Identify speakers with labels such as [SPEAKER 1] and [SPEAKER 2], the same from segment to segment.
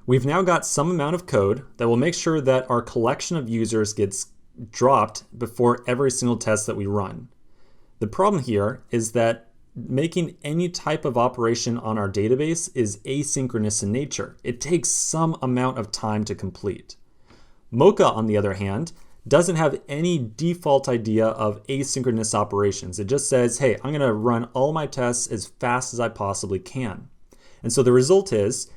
[SPEAKER 1] We've now got some amount of code that will make sure that our collection of users gets dropped before every single test that we run. The problem here is that making any type of operation on our database is asynchronous in nature. It takes some amount of time to complete. Mocha, on the other hand, doesn't have any default idea of asynchronous operations. It just says, hey, I'm going to run all my tests as fast as I possibly can. And so the result is,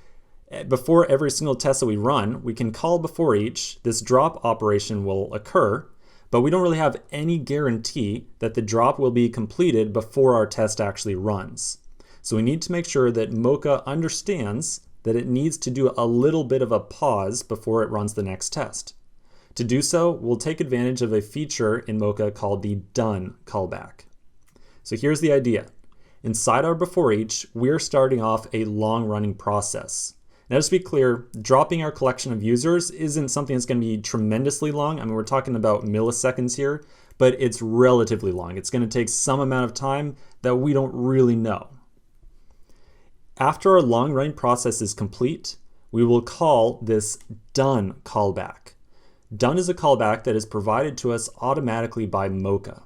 [SPEAKER 1] before every single test that we run, we can call before each. This drop operation will occur, but we don't really have any guarantee that the drop will be completed before our test actually runs. So we need to make sure that Mocha understands that it needs to do a little bit of a pause before it runs the next test. To do so, we'll take advantage of a feature in Mocha called the done callback. So here's the idea. Inside our before each, we're starting off a long-running process. Now, just to be clear, dropping our collection of users isn't something that's going to be tremendously long. I mean, we're talking about milliseconds here, but it's relatively long. It's going to take some amount of time that we don't really know. After our long-running process is complete, we will call this done callback. Done is a callback that is provided to us automatically by Mocha.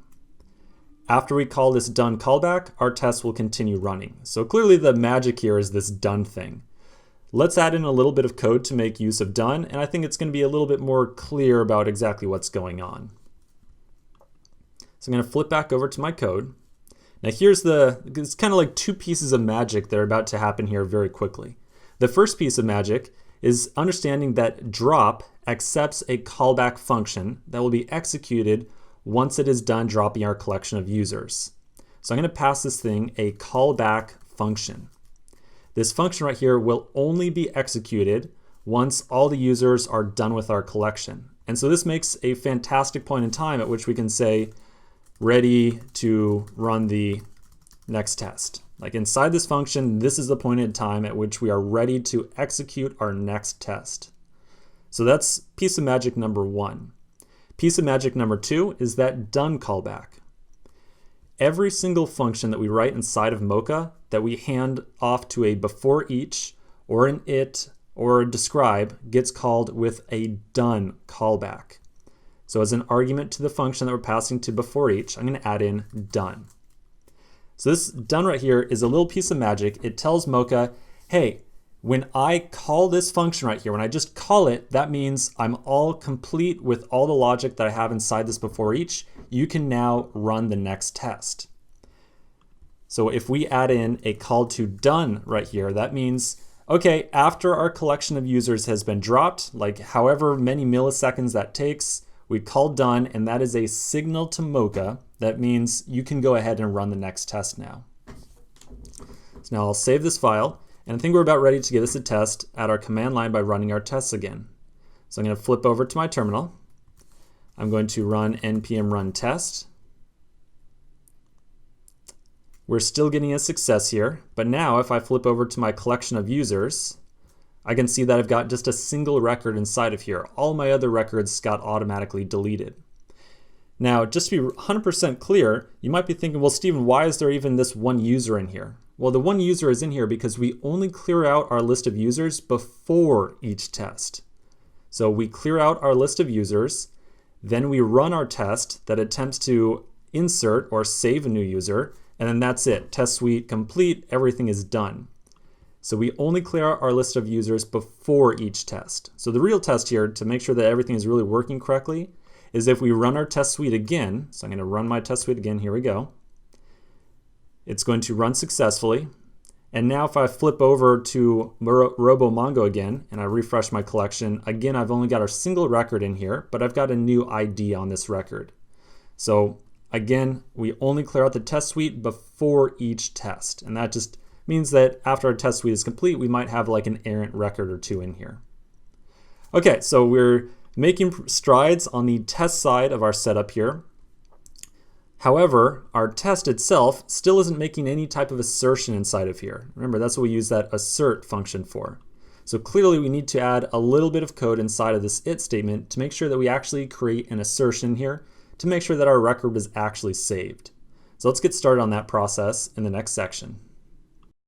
[SPEAKER 1] After we call this done callback, our test will continue running. So clearly the magic here is this done thing. Let's add in a little bit of code to make use of done, and I think it's going to be a little bit more clear about exactly what's going on. So I'm going to flip back over to my code. Now it's kind of like two pieces of magic that are about to happen here very quickly. The first piece of magic is understanding that drop accepts a callback function that will be executed once it is done dropping our collection of users. So I'm going to pass this thing a callback function. This function right here will only be executed once all the users are done with our collection. And so this makes a fantastic point in time at which we can say, ready to run the next test. Like inside this function, this is the point in time at which we are ready to execute our next test. So that's piece of magic number one. Piece of magic number two is that done callback. Every single function that we write inside of Mocha that we hand off to a before each or an it or a describe gets called with a done callback. So as an argument to the function that we're passing to before each, I'm going to add in done. So this done right here is a little piece of magic. It tells Mocha, hey, when I call this function right here, when I just call it, that means I'm all complete with all the logic that I have inside this before each. You can now run the next test. So if we add in a call to done right here, that means, okay, after our collection of users has been dropped, like however many milliseconds that takes, we call done, and that is a signal to Mocha. That means you can go ahead and run the next test now. So now I'll save this file, and I think we're about ready to give this a test at our command line by running our tests again. So I'm going to flip over to my terminal. I'm going to run npm run test. We're still getting a success here, but now if I flip over to my collection of users, I can see that I've got just a single record inside of here. All my other records got automatically deleted. Now, just to be 100% clear, you might be thinking, well, Stephen, why is there even this one user in here? Well, the one user is in here because we only clear out our list of users before each test. So we clear out our list of users, then we run our test that attempts to insert or save a new user, and then that's it. Test suite complete, everything is done. So we only clear out our list of users before each test. So the real test here, to make sure that everything is really working correctly, is if we run our test suite again. So I'm going to run my test suite again. Here we go. It's going to run successfully. And now if I flip over to RoboMongo again and I refresh my collection, again, I've only got a single record in here, but I've got a new ID on this record. So again, we only clear out the test suite before each test. And that just means that after our test suite is complete, we might have like an errant record or two in here. Okay, so we're making strides on the test side of our setup here. However, our test itself still isn't making any type of assertion inside of here. Remember, that's what we use that assert function for. So clearly we need to add a little bit of code inside of this it statement to make sure that we actually create an assertion here to make sure that our record was actually saved. So let's get started on that process in the next section.